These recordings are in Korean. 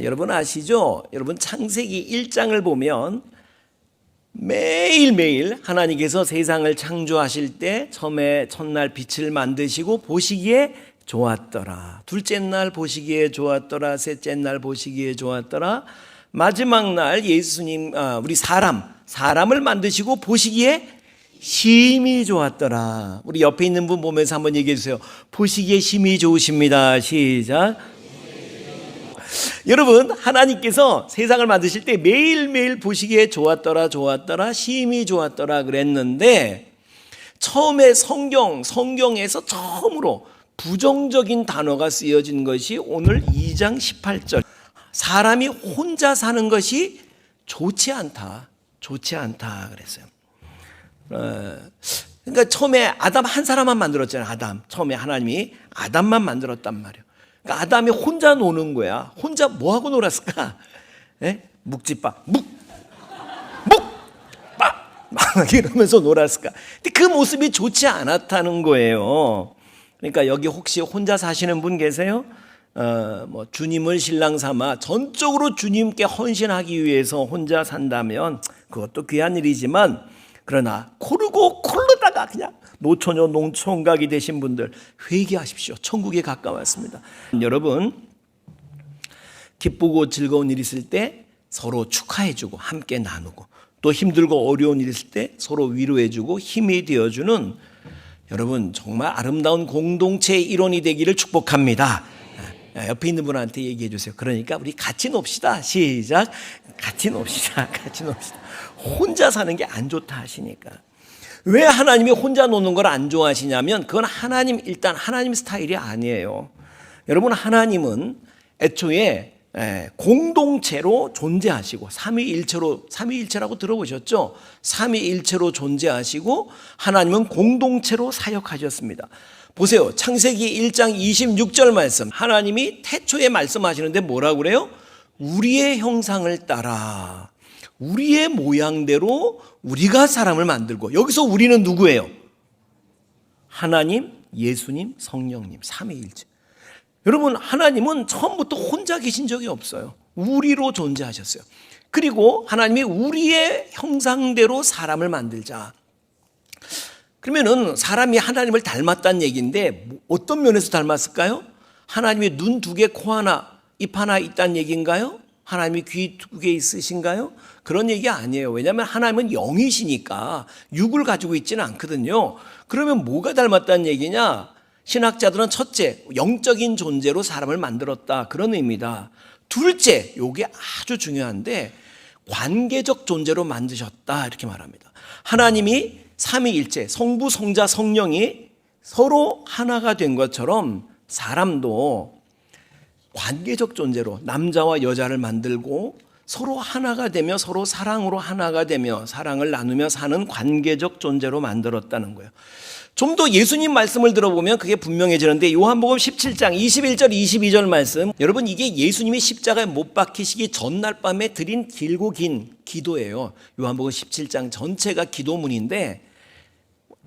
여러분 아시죠? 여러분 창세기 1장을 보면 매일매일 하나님께서 세상을 창조하실 때 처음에 첫날 빛을 만드시고 보시기에 좋았더라. 둘째 날 보시기에 좋았더라. 셋째 날 보시기에 좋았더라. 마지막 날 예수님, 우리 사람을 만드시고 보시기에 심히 좋았더라. 우리 옆에 있는 분 보면서 한번 얘기해 주세요. 보시기에 심히 좋으십니다. 시작. 여러분, 하나님께서 세상을 만드실 때 매일매일 보시기에 좋았더라, 심히 좋았더라 그랬는데, 처음에 성경에서 처음으로 부정적인 단어가 쓰여진 것이 오늘 2장 18절. 사람이 혼자 사는 것이 좋지 않다 그랬어요. 그러니까 처음에 아담 한 사람만 만들었잖아요. 처음에 하나님이 아담만 만들었단 말이에요. 그러니까 아담이 혼자 노는 거야. 혼자 뭐하고 놀았을까? 묵지빠, 막 이러면서 놀았을까? 근데 그 모습이 좋지 않았다는 거예요. 그러니까 여기 혹시 혼자 사시는 분 계세요? 주님을 신랑 삼아 전적으로 주님께 헌신하기 위해서 혼자 산다면 그것도 귀한 일이지만, 그러나 고르고 콜르다가 그냥 노처녀 농촌각이 되신 분들 회개하십시오. 천국에 가까웠습니다. 여러분, 기쁘고 즐거운 일 있을 때 서로 축하해주고 함께 나누고, 또 힘들고 어려운 일 있을 때 서로 위로해주고 힘이 되어주는, 여러분 정말 아름다운 공동체의 일원이 되기를 축복합니다. 옆에 있는 분한테 얘기해 주세요. 그러니까 우리 같이 놉시다. 시작. 같이 놉시다. 혼자 사는 게 안 좋다 하시니까. 왜 하나님이 혼자 노는 걸 안 좋아하시냐면, 그건 일단 하나님 스타일이 아니에요. 여러분, 하나님은 애초에 공동체로 존재하시고 삼위일체라고 들어보셨죠? 삼위일체로 존재하시고 하나님은 공동체로 사역하셨습니다. 보세요. 창세기 1장 26절 말씀. 하나님이 태초에 말씀하시는데 뭐라고 그래요? 우리의 형상을 따라 우리의 모양대로 우리가 사람을 만들고, 여기서 우리는 누구예요? 하나님, 예수님, 성령님, 삼위일체. 여러분, 하나님은 처음부터 혼자 계신 적이 없어요. 우리로 존재하셨어요. 그리고 하나님이 우리의 형상대로 사람을 만들자. 그러면은 사람이 하나님을 닮았다는 얘기인데, 어떤 면에서 닮았을까요? 하나님이 눈 2개, 코 하나, 입 하나 있다는 얘기인가요? 하나님이 귀 2개 있으신가요? 그런 얘기 아니에요. 왜냐하면 하나님은 영이시니까 육을 가지고 있지는 않거든요. 그러면 뭐가 닮았다는 얘기냐? 신학자들은 첫째, 영적인 존재로 사람을 만들었다, 그런 의미다. 둘째, 이게 아주 중요한데, 관계적 존재로 만드셨다, 이렇게 말합니다. 하나님이 삼위일체, 성부, 성자, 성령이 서로 하나가 된 것처럼 사람도 관계적 존재로 남자와 여자를 만들고 서로 하나가 되며 서로 사랑으로 하나가 되며 사랑을 나누며 사는 관계적 존재로 만들었다는 거예요. 좀 더 예수님 말씀을 들어보면 그게 분명해지는데, 요한복음 17장 21절 22절 말씀, 여러분 이게 예수님이 십자가에 못 박히시기 전날 밤에 드린 길고 긴 기도예요. 요한복음 17장 전체가 기도문인데,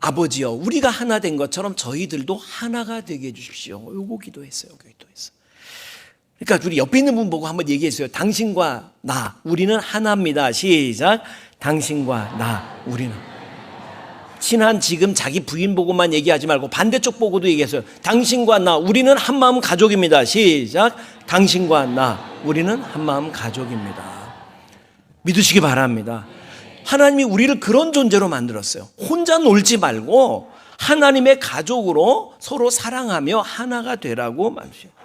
아버지여 우리가 하나 된 것처럼 저희들도 하나가 되게 해주십시오. 요거 기도했어요. 그러니까 우리 옆에 있는 분 보고 한번 얘기했어요. 당신과 나, 우리는 하나입니다. 시작. 당신과 나, 우리는. 친한 지금 자기 부인 보고만 얘기하지 말고 반대쪽 보고도 얘기했어요. 당신과 나, 우리는 한마음 가족입니다. 시작. 당신과 나, 우리는 한마음 가족입니다. 믿으시기 바랍니다. 하나님이 우리를 그런 존재로 만들었어요. 혼자 놀지 말고 하나님의 가족으로 서로 사랑하며 하나가 되라고 말씀하셨어요.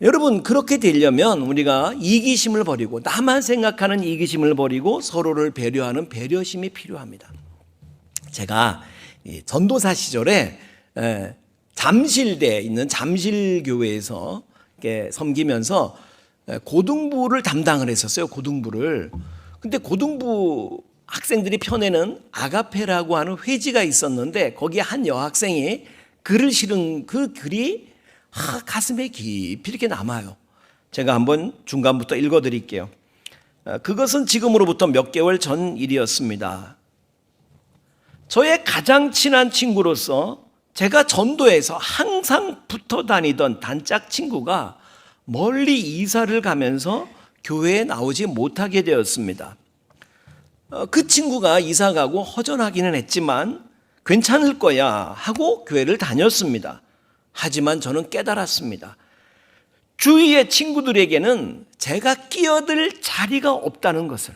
여러분, 그렇게 되려면 우리가 이기심을 버리고, 나만 생각하는 이기심을 버리고 서로를 배려하는 배려심이 필요합니다. 제가 전도사 시절에 잠실대에 있는 잠실교회에서 섬기면서 고등부를 담당을 했었어요. 고등부를. 근데 고등부 학생들이 펴내는 아가페라고 하는 회지가 있었는데, 거기에 한 여학생이 글을 실은 그 글이 가슴에 깊이 이렇게 남아요. 제가 한번 중간부터 읽어드릴게요. 그것은 지금으로부터 몇 개월 전 일이었습니다. 저의 가장 친한 친구로서 제가 전도에서 항상 붙어 다니던 단짝 친구가 멀리 이사를 가면서 교회에 나오지 못하게 되었습니다. 그 친구가 이사 가고 허전하기는 했지만 괜찮을 거야 하고 교회를 다녔습니다. 하지만 저는 깨달았습니다. 주위의 친구들에게는 제가 끼어들 자리가 없다는 것을.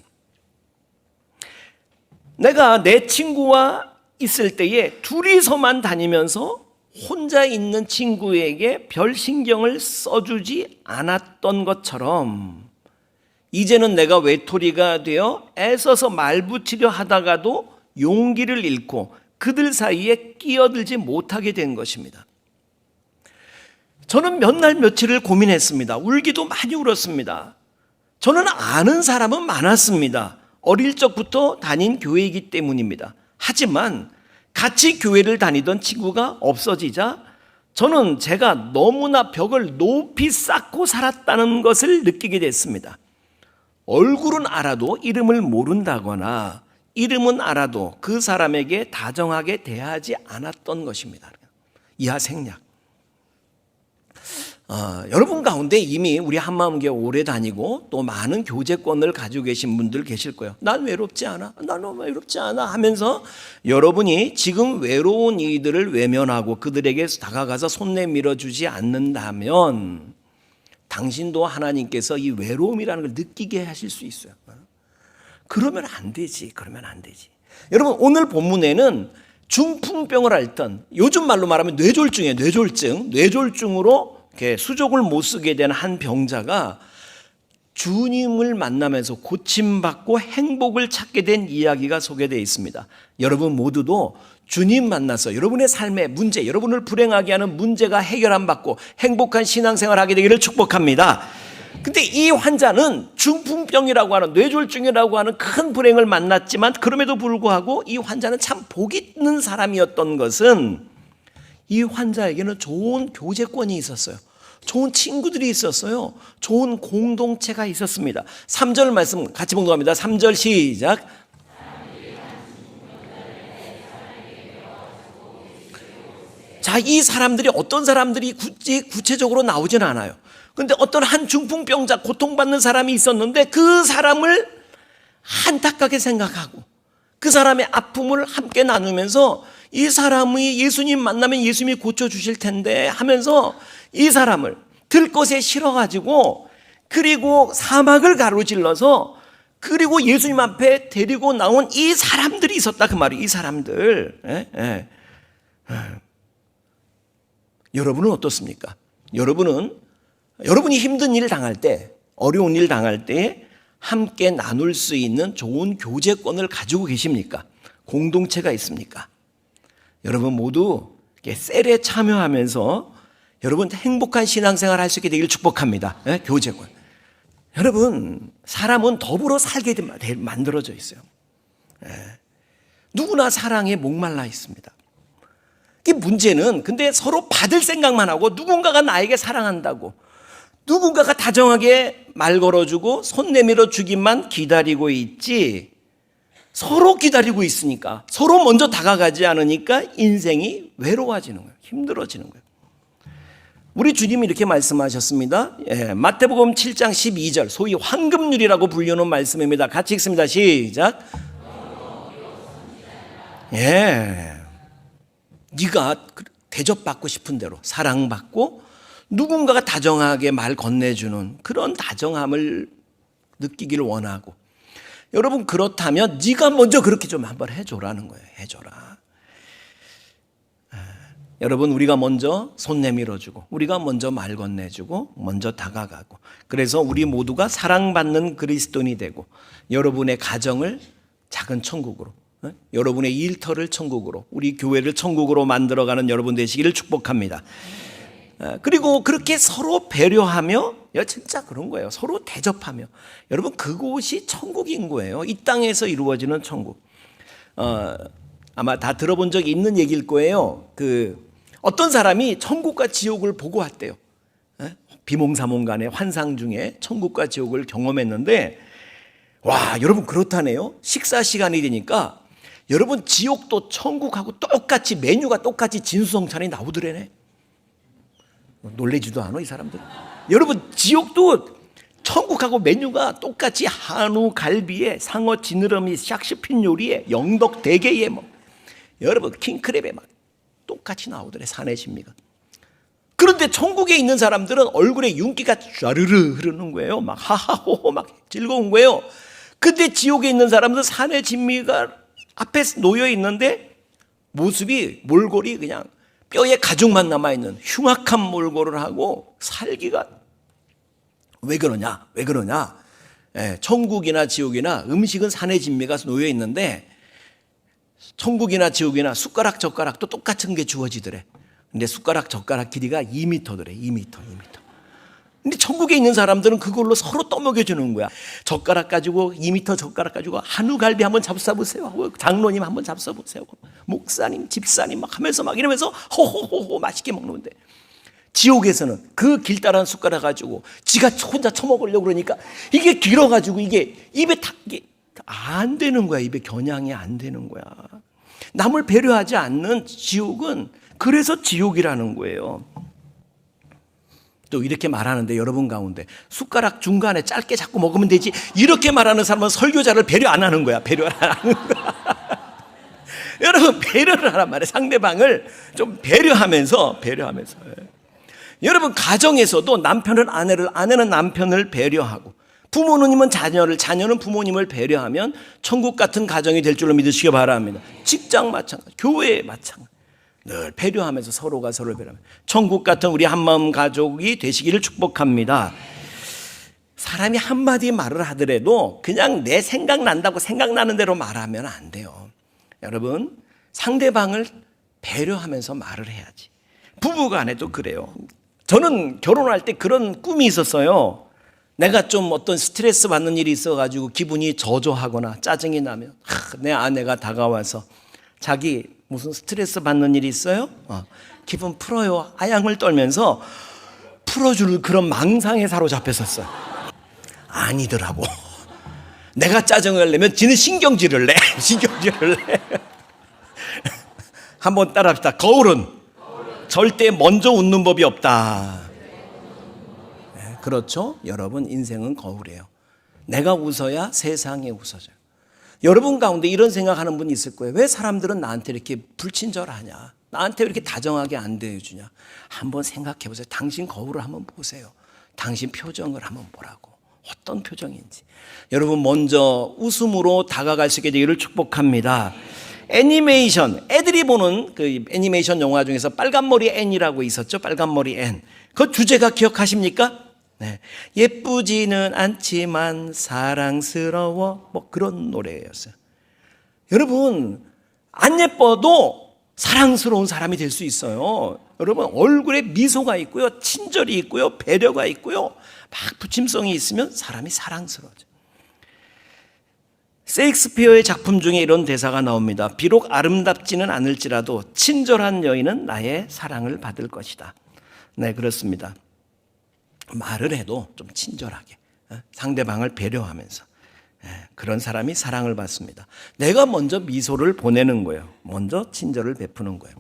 내가 내 친구와 있을 때에 둘이서만 다니면서 혼자 있는 친구에게 별 신경을 써주지 않았던 것처럼 이제는 내가 외톨이가 되어 애써서 말 붙이려 하다가도 용기를 잃고 그들 사이에 끼어들지 못하게 된 것입니다. 저는 몇 날 며칠을 고민했습니다. 울기도 많이 울었습니다. 저는 아는 사람은 많았습니다. 어릴 적부터 다닌 교회이기 때문입니다. 하지만 같이 교회를 다니던 친구가 없어지자 저는 제가 너무나 벽을 높이 쌓고 살았다는 것을 느끼게 됐습니다. 얼굴은 알아도 이름을 모른다거나 이름은 알아도 그 사람에게 다정하게 대하지 않았던 것입니다. 이하 생략. 여러분 가운데 이미 우리 한마음교회 오래 다니고 또 많은 교제권을 가지고 계신 분들 계실 거예요. 난 외롭지 않아. 나는 외롭지 않아 하면서 여러분이 지금 외로운 이들을 외면하고 그들에게 다가가서 손 내밀어 주지 않는다면 당신도 하나님께서 이 외로움이라는 걸 느끼게 하실 수 있어요. 그러면 안 되지. 그러면 안 되지. 여러분 오늘 본문에는 중풍병을 앓던, 요즘 말로 말하면 뇌졸중이에요. 뇌졸중으로 이렇게 수족을 못 쓰게 된 한 병자가 주님을 만나면서 고침받고 행복을 찾게 된 이야기가 소개되어 있습니다. 여러분 모두도 주님 만나서 여러분의 삶의 문제, 여러분을 불행하게 하는 문제가 해결 안 받고 행복한 신앙생활을 하게 되기를 축복합니다. 근데 이 환자는 중풍병이라고 하는, 뇌졸중이라고 하는 큰 불행을 만났지만 그럼에도 불구하고 이 환자는 참 복 있는 사람이었던 것은 이 환자에게는 좋은 교제권이 있었어요. 좋은 친구들이 있었어요. 좋은 공동체가 있었습니다. 3절 말씀 같이 봉독합니다. 3절 시작. 자, 이 사람들이 어떤 사람들이 구체적으로 나오진 않아요. 근데 어떤 한 중풍병자, 고통받는 사람이 있었는데 그 사람을 안타깝게 생각하고 그 사람의 아픔을 함께 나누면서 이 사람이 예수님 만나면 예수님이 고쳐주실 텐데 하면서 이 사람을 들것에 실어가지고 그리고 사막을 가로질러서 그리고 예수님 앞에 데리고 나온 이 사람들이 있었다 그 말이에요. 이 사람들. 여러분은 어떻습니까? 여러분이 힘든 일 당할 때, 어려운 일 당할 때 함께 나눌 수 있는 좋은 교제권을 가지고 계십니까? 공동체가 있습니까? 여러분 모두 셀에 참여하면서 여러분 행복한 신앙생활 할 수 있게 되기를 축복합니다. 교제권. 여러분 사람은 더불어 살게 만들어져 있어요. 누구나 사랑에 목말라 있습니다. 이 문제는 근데 서로 받을 생각만 하고 누군가가 나에게 사랑한다고 누군가가 다정하게 말 걸어주고 손 내밀어 주기만 기다리고 있지 서로 기다리고 있으니까 서로 먼저 다가가지 않으니까 인생이 외로워지는 거예요. 힘들어지는 거예요. 우리 주님이 이렇게 말씀하셨습니다. 마태복음 7장 12절 소위 황금률이라고 불리는 말씀입니다. 같이 읽습니다. 시작. 네가 대접받고 싶은 대로 사랑받고 누군가가 다정하게 말 건네주는 그런 다정함을 느끼기를 원하고 여러분 그렇다면 네가 먼저 그렇게 좀 한번 해줘라는 거예요. 해줘라. 여러분 우리가 먼저 손 내밀어주고 우리가 먼저 말 건네주고 먼저 다가가고 그래서 우리 모두가 사랑받는 그리스도인이 되고 여러분의 가정을 작은 천국으로 여러분의 일터를 천국으로 우리 교회를 천국으로 만들어가는 여러분 되시기를 축복합니다. 그리고 그렇게 서로 배려하며 진짜 그런 거예요. 서로 대접하며 여러분 그곳이 천국인 거예요. 이 땅에서 이루어지는 천국. 아마 다 들어본 적이 있는 얘기일 거예요. 어떤 사람이 천국과 지옥을 보고 왔대요. 비몽사몽간의 환상 중에 천국과 지옥을 경험했는데 와 여러분 그렇다네요. 식사 시간이 되니까 여러분 지옥도 천국하고 똑같이 메뉴가 똑같이 진수성찬이 나오더래네. 놀래지도 않아 이 사람들. 여러분 지옥도 천국하고 메뉴가 똑같이 한우 갈비에 상어 지느러미 샥시핀 요리에 영덕 대게에 뭐 여러분 킹크랩에 막 똑같이 나오더래 사내신미가. 그런데 천국에 있는 사람들은 얼굴에 윤기가 쫘르르 흐르는 거예요. 막 하하호호 막 즐거운 거예요. 근데 지옥에 있는 사람들은 사내진미가 앞에 놓여 있는데 모습이 몰골이 그냥 뼈에 가죽만 남아있는 흉악한 몰골을 하고 살기가 왜 그러냐? 천국이나 지옥이나 음식은 사내진미가 놓여 있는데 천국이나 지옥이나 숟가락 젓가락도 똑같은 게 주어지더래. 근데 숟가락 젓가락 길이가 2m더래. 2m. 근데 천국에 있는 사람들은 그걸로 서로 떠먹여주는 거야. 젓가락 가지고 2m 젓가락 가지고 한우갈비 한번 잡숴보세요. 장로님 한번 잡숴보세요. 목사님, 집사님 막 하면서 막 이러면서 호호호호 맛있게 먹는데 지옥에서는 그 길다란 숟가락 가지고 지가 혼자 처먹으려고 그러니까 이게 길어가지고 이게 입에 이게 안 되는 거야. 입에 겨냥이 안 되는 거야. 남을 배려하지 않는 지옥은 그래서 지옥이라는 거예요. 또 이렇게 말하는데 여러분 가운데 숟가락 중간에 짧게 잡고 먹으면 되지 이렇게 말하는 사람은 설교자를 배려 안 하는 거야. 배려 안 하는 거야. 여러분 배려를 하란 말이에요. 상대방을 좀 배려하면서 여러분 가정에서도 남편은 아내는 남편을 배려하고 부모님은 자녀를, 자녀는 부모님을 배려하면 천국 같은 가정이 될 줄로 믿으시기 바랍니다. 직장 마찬가지, 교회 마찬가지. 늘 배려하면서 서로가 서로를 배려하면 천국 같은 우리 한마음 가족이 되시기를 축복합니다. 사람이 한마디 말을 하더라도 그냥 내 생각난다고 생각나는 대로 말하면 안 돼요. 여러분 상대방을 배려하면서 말을 해야지. 부부간에도 그래요. 저는 결혼할 때 그런 꿈이 있었어요. 내가 좀 어떤 스트레스 받는 일이 있어가지고 기분이 저조하거나 짜증이 나면 내 아내가 다가와서 자기 무슨 스트레스 받는 일이 있어요? 기분 풀어요. 아양을 떨면서 풀어줄 그런 망상에 사로잡혔었어요. 아니더라고. 내가 짜증을 내면 지는 신경질을 내. 한번 따라합시다. 거울은 절대 먼저 웃는 법이 없다. 네, 그렇죠? 여러분 인생은 거울이에요. 내가 웃어야 세상이 웃어져요. 여러분 가운데 이런 생각하는 분이 있을 거예요. 왜 사람들은 나한테 이렇게 불친절하냐? 나한테 왜 이렇게 다정하게 안 대해주냐? 한번 생각해 보세요. 당신 거울을 한번 보세요. 당신 표정을 한번 보라고. 어떤 표정인지. 여러분 먼저 웃음으로 다가갈 수 있게 되기를 축복합니다. 애니메이션, 애들이 보는 그 애니메이션 영화 중에서 빨간머리 앤이라고 있었죠. 빨간머리 앤. 그 주제가 기억하십니까? 네. 예쁘지는 않지만 사랑스러워 뭐 그런 노래였어요. 여러분 안 예뻐도 사랑스러운 사람이 될 수 있어요. 여러분 얼굴에 미소가 있고요, 친절이 있고요, 배려가 있고요, 막 부침성이 있으면 사람이 사랑스러워져요. 셰익스피어의 작품 중에 이런 대사가 나옵니다. 비록 아름답지는 않을지라도 친절한 여인은 나의 사랑을 받을 것이다. 네, 그렇습니다. 말을 해도 좀 친절하게 상대방을 배려하면서 그런 사람이 사랑을 받습니다. 내가 먼저 미소를 보내는 거예요. 먼저 친절을 베푸는 거예요.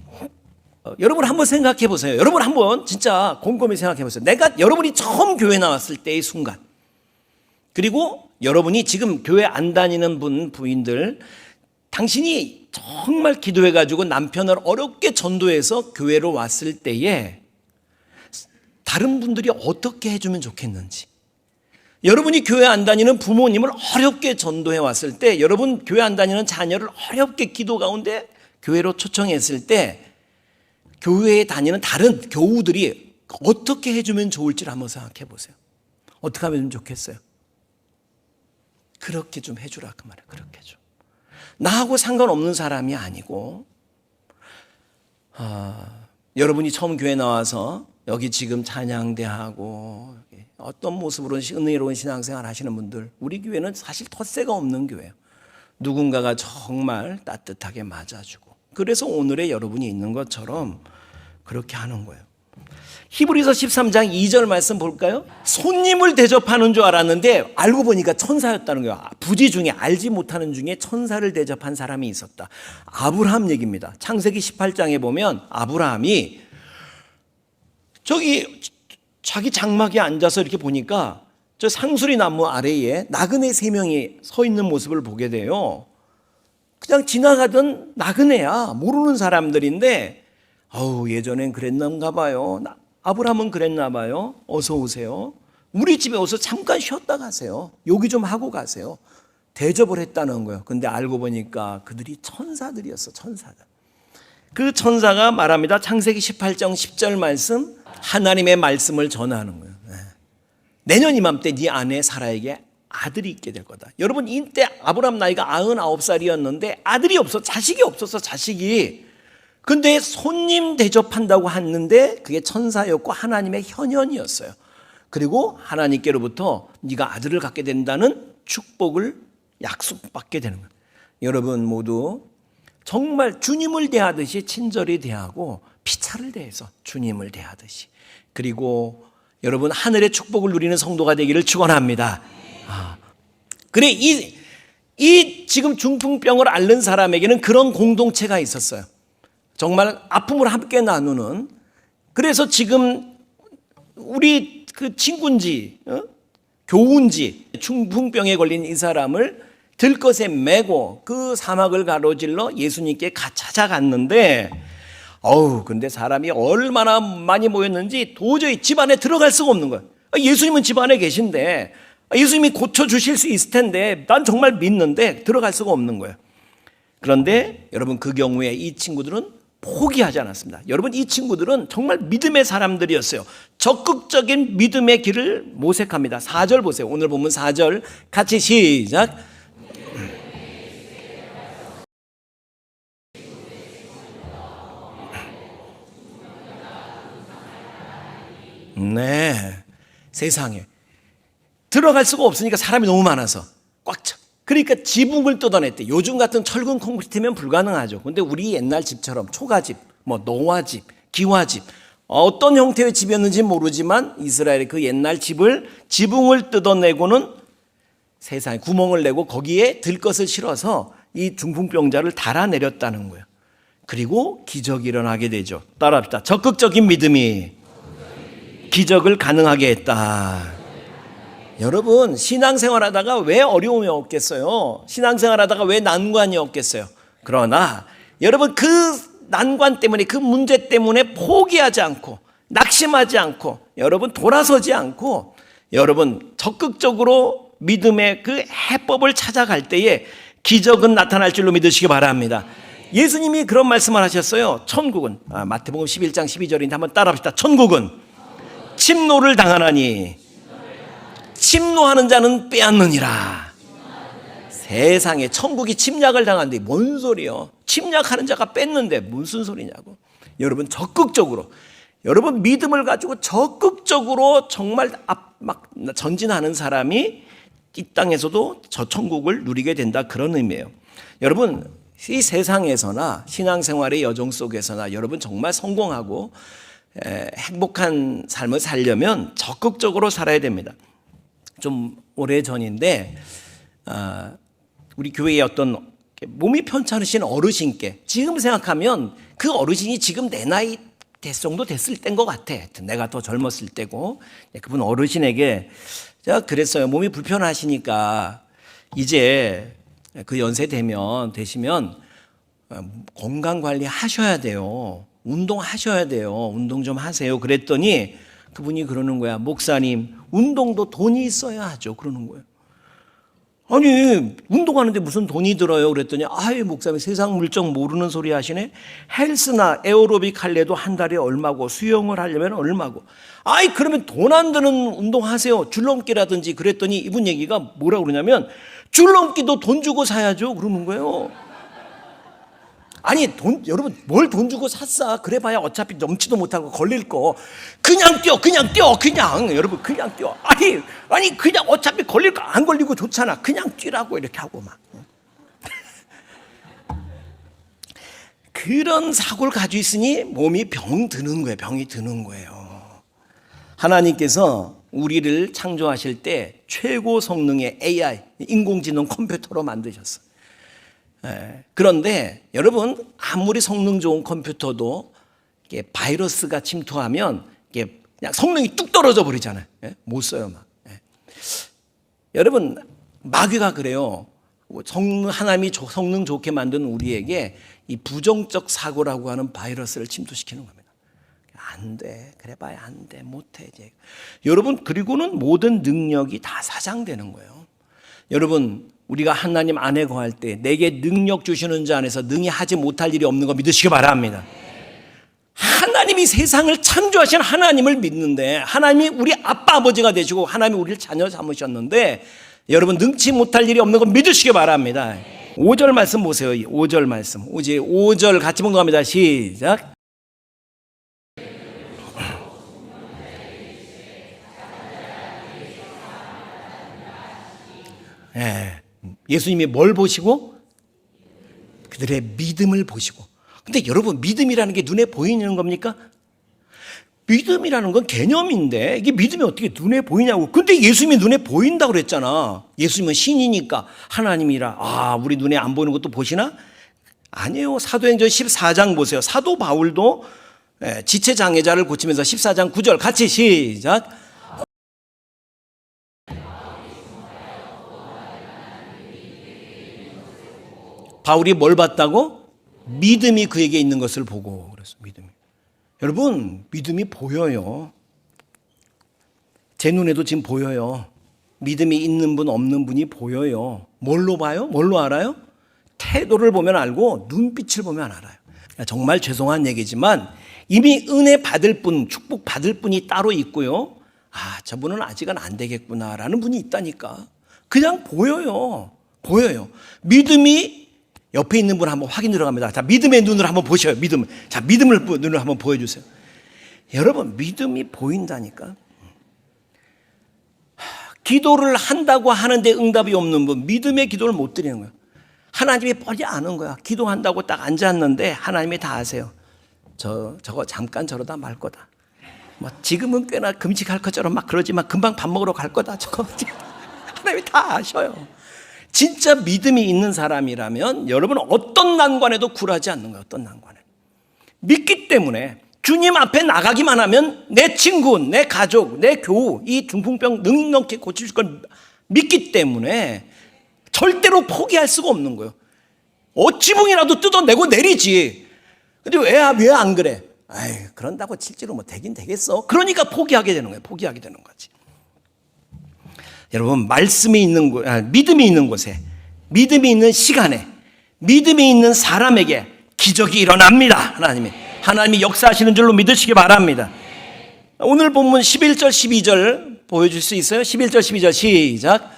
여러분 한번 생각해 보세요. 여러분 한번 진짜 곰곰이 생각해 보세요. 여러분이 처음 교회 나왔을 때의 순간, 그리고 여러분이 지금 교회 안 다니는 부인들, 당신이 정말 기도해가지고 남편을 어렵게 전도해서 교회로 왔을 때에 다른 분들이 어떻게 해주면 좋겠는지, 여러분이 교회 안 다니는 부모님을 어렵게 전도해 왔을 때, 여러분 교회 안 다니는 자녀를 어렵게 기도 가운데 교회로 초청했을 때 교회에 다니는 다른 교우들이 어떻게 해주면 좋을지를 한번 생각해 보세요. 어떻게 하면 좋겠어요? 그렇게 좀 해주라 그 말이에요. 그렇게 좀. 나하고 상관없는 사람이 아니고 여러분이 처음 교회 나와서 여기 지금 찬양대하고 어떤 모습으로 은혜로운 신앙생활 하시는 분들, 우리 교회는 사실 텃세가 없는 교회예요. 누군가가 정말 따뜻하게 맞아주고, 그래서 오늘의 여러분이 있는 것처럼 그렇게 하는 거예요. 히브리서 13장 2절 말씀 볼까요? 손님을 대접하는 줄 알았는데 알고 보니까 천사였다는 거예요. 부지 중에, 알지 못하는 중에 천사를 대접한 사람이 있었다. 아브라함 얘기입니다. 창세기 18장에 보면 아브라함이 저기 자기 장막에 앉아서 이렇게 보니까 저 상수리 나무 아래에 나그네 3명이 서 있는 모습을 보게 돼요. 그냥 지나가던 나그네야. 모르는 사람들인데 예전엔 그랬는가 봐요. 아브라함은 그랬나 봐요. 어서 오세요. 우리 집에 와서 잠깐 쉬었다 가세요. 요기 좀 하고 가세요. 대접을 했다는 거예요. 근데 알고 보니까 그들이 천사들이었어. 천사들. 그 천사가 말합니다. 창세기 18장 10절 말씀, 하나님의 말씀을 전하는 거예요. 내년 이맘때 네 아내 사라에게 아들이 있게 될 거다. 여러분, 이때 아브라함 나이가 99살이었는데 아들이 없어. 자식이 없었어. 자식이. 근데 손님 대접한다고 했는데 그게 천사였고 하나님의 현현이었어요. 그리고 하나님께로부터 네가 아들을 갖게 된다는 축복을 약속받게 되는 거예요. 여러분 모두 정말 주님을 대하듯이 친절히 대하고 피차를 대해서 주님을 대하듯이, 그리고 여러분 하늘의 축복을 누리는 성도가 되기를 축원합니다. 그래, 이 지금 중풍병을 앓는 사람에게는 그런 공동체가 있었어요. 정말 아픔을 함께 나누는. 그래서 지금 우리 그 친구인지 교우인지 중풍병에 걸린 이 사람을 들것에 메고 그 사막을 가로질러 예수님께 찾아갔는데 근데 사람이 얼마나 많이 모였는지 도저히 집 안에 들어갈 수가 없는 거예요. 예수님은 집 안에 계신데, 예수님이 고쳐주실 수 있을 텐데 난 정말 믿는데 들어갈 수가 없는 거예요. 그런데 여러분, 그 경우에 이 친구들은 포기하지 않았습니다. 여러분, 이 친구들은 정말 믿음의 사람들이었어요. 적극적인 믿음의 길을 모색합니다. 4절 보세요. 오늘 보면 4절 같이 시작. 네, 세상에 들어갈 수가 없으니까 사람이 너무 많아서 꽉 차. 그러니까 지붕을 뜯어냈대. 요즘 같은 철근 콘크리트면 불가능하죠. 근데 우리 옛날 집처럼 초가집, 노화집, 기와집, 어떤 형태의 집이었는지 모르지만 이스라엘의 그 옛날 집을 지붕을 뜯어내고는 세상에 구멍을 내고 거기에 들것을 실어서 이 중풍병자를 달아내렸다는 거예요. 그리고 기적이 일어나게 되죠. 따라합시다. 적극적인 믿음이 기적을 가능하게 했다. 여러분, 신앙생활하다가 왜 어려움이 없겠어요? 신앙생활하다가 왜 난관이 없겠어요? 그러나 여러분, 그 난관 때문에, 그 문제 때문에 포기하지 않고 낙심하지 않고 여러분 돌아서지 않고 여러분 적극적으로 믿음의 그 해법을 찾아갈 때에 기적은 나타날 줄로 믿으시기 바랍니다. 예수님이 그런 말씀을 하셨어요. 천국은, 마태복음 11장 12절인데 한번 따라합시다. 천국은 침노를 당하나니 침노하는 자는 빼앗느니라. 세상에 천국이 침략을 당하는데 뭔 소리요? 침략하는 자가 뺐는데 무슨 소리냐고. 여러분 적극적으로, 여러분 믿음을 가지고 적극적으로 정말 막 전진하는 사람이 이 땅에서도 저 천국을 누리게 된다, 그런 의미예요. 여러분, 이 세상에서나 신앙생활의 여정 속에서나 여러분 정말 성공하고 행복한 삶을 살려면 적극적으로 살아야 됩니다. 좀 오래전인데 우리 교회에 어떤 몸이 편찮으신 어르신께, 지금 생각하면 그 어르신이 지금 내 나이 정도 됐을 때인 것 같아. 내가 더 젊었을 때고. 그분 어르신에게 제가 그랬어요. 몸이 불편하시니까 이제 그 연세 되시면 건강관리 하셔야 돼요. 운동하셔야 돼요. 운동 좀 하세요. 그랬더니 그분이 그러는 거야. 목사님, 운동도 돈이 있어야 하죠. 그러는 거예요. 아니, 운동하는데 무슨 돈이 들어요? 그랬더니 목사님 세상 물정 모르는 소리 하시네. 헬스나 에어로빅 할래도 한 달에 얼마고, 수영을 하려면 얼마고. 그러면 돈 안 드는 운동하세요. 줄넘기라든지. 그랬더니 이분 얘기가 뭐라고 그러냐면 줄넘기도 돈 주고 사야죠. 그러는 거예요. 아니, 여러분, 뭘 돈 주고 샀어? 그래봐야 어차피 넘지도 못하고 걸릴 거. 그냥 뛰어. 여러분, 그냥 뛰어. 아니, 그냥 어차피 걸릴 거 안 걸리고 좋잖아. 그냥 뛰라고 이렇게 하고 막. 그런 사고를 가지고 있으니 몸이 병이 드는 거예요. 하나님께서 우리를 창조하실 때 최고 성능의 AI, 인공지능 컴퓨터로 만드셨어요. 그런데 여러분, 아무리 성능 좋은 컴퓨터도 바이러스가 침투하면 그냥 성령이 뚝 떨어져 버리잖아요. 예? 못 써요 막. 예. 여러분 마귀가 그래요. 하나님이 성능 좋게 만든 우리에게 이 부정적 사고라고 하는 바이러스를 침투시키는 겁니다. 안 돼. 그래봐야 안 돼. 못해. 이제. 여러분 그리고는 모든 능력이 다 사장되는 거예요. 여러분 우리가 하나님 안에 거할 때 내게 능력 주시는 자 안에서 능히 하지 못할 일이 없는 거 믿으시기 바랍니다. 하나님이 세상을 창조하신 하나님을 믿는데 하나님이 우리 아빠 아버지가 되시고 하나님이 우리를 자녀 삼으셨는데 여러분 능치 못할 일이 없는 거 믿으시기 바랍니다. 5절 말씀 보세요. 5절 말씀. 5절 같이 봉독합니다. 시작. 예, 예수님이 뭘 보시고? 그들의 믿음을 보시고. 근데 여러분 믿음이라는 게 눈에 보이는 겁니까? 믿음이라는 건 개념인데 이게 믿음이 어떻게 눈에 보이냐고. 근데 예수님이 눈에 보인다고 그랬잖아. 예수님은 신이니까 하나님이라. 아, 우리 눈에 안 보이는 것도 보시나? 아니에요. 사도행전 14장 보세요. 사도 바울도 지체장애자를 고치면서 14장 9절 같이 시작. 바울이 뭘 봤다고? 믿음이 그에게 있는 것을 보고 그랬어. 믿음이. 여러분 믿음이 보여요. 제 눈에도 지금 보여요. 믿음이 있는 분 없는 분이 보여요. 뭘로 봐요? 뭘로 알아요? 태도를 보면 알고 눈빛을 보면 알아요. 정말 죄송한 얘기지만 이미 은혜 받을 분, 축복 받을 분이 따로 있고요. 아, 저분은 아직은 안 되겠구나라는 분이 있다니까. 그냥 보여요. 보여요. 믿음이 옆에 있는 분 한번 확인 들어갑니다. 자, 믿음의 눈으로 한번 보셔요. 믿음. 자, 믿음을 눈으로 한번 보여주세요. 여러분, 믿음이 보인다니까. 기도를 한다고 하는데 응답이 없는 분, 믿음의 기도를 못 드리는 거예요. 하나님이 뻔히 아는 거야. 기도한다고 딱 앉았는데 하나님이 다 아세요. 저거 잠깐 저러다 말 거다. 뭐 지금은 꽤나 금식할 것처럼 막 그러지만 금방 밥 먹으러 갈 거다. 저거 하나님이 다 아셔요. 진짜 믿음이 있는 사람이라면 여러분 어떤 난관에도 굴하지 않는 거예요. 어떤 난관에. 믿기 때문에 주님 앞에 나가기만 하면 내 친구, 내 가족, 내 교우 이 중풍병 넉넉히 고칠 걸 믿기 때문에 절대로 포기할 수가 없는 거예요. 지붕이라도 뜯어내고 내리지. 근데 왜 안 그래? 아이, 그런다고 실제로 뭐 되긴 되겠어. 그러니까 포기하게 되는 거예요. 포기하게 되는 거지. 여러분 말씀이 있는 곳, 믿음이 있는 곳에, 믿음이 있는 시간에, 믿음이 있는 사람에게 기적이 일어납니다. 하나님이 역사하시는 줄로 믿으시기 바랍니다. 오늘 본문 11절 12절 보여줄 수 있어요? 11절 12절 시작.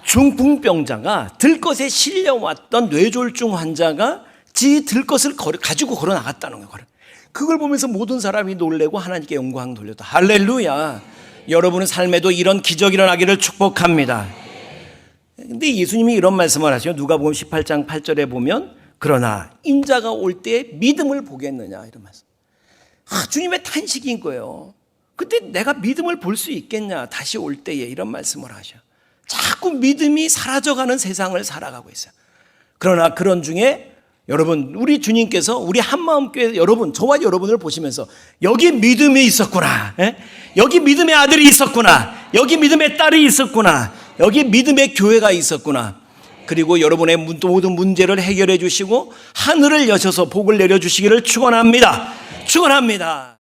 중풍병자가 들것에 실려왔던 뇌졸중 환자가 지 들것을 가지고 걸어 나갔다는 거예요. 그걸 보면서 모든 사람이 놀래고 하나님께 영광 돌렸다. 할렐루야. 여러분의 삶에도 이런 기적이 일어나기를 축복합니다. 근데 예수님이 이런 말씀을 하시죠. 누가복음 18장 8절에 보면 그러나 인자가 올 때 믿음을 보겠느냐 이런 말씀. 주님의 탄식인 거예요. 근데 내가 믿음을 볼 수 있겠냐 다시 올 때에 이런 말씀을 하셔. 자꾸 믿음이 사라져가는 세상을 살아가고 있어요. 그러나 그런 중에 여러분 우리 주님께서 우리 한마음교회 여러분 저와 여러분을 보시면서 여기 믿음이 있었구나. 여기 믿음의 아들이 있었구나. 여기 믿음의 딸이 있었구나. 여기 믿음의 교회가 있었구나. 그리고 여러분의 모든 문제를 해결해 주시고 하늘을 여셔서 복을 내려주시기를 축원합니다. 축원합니다.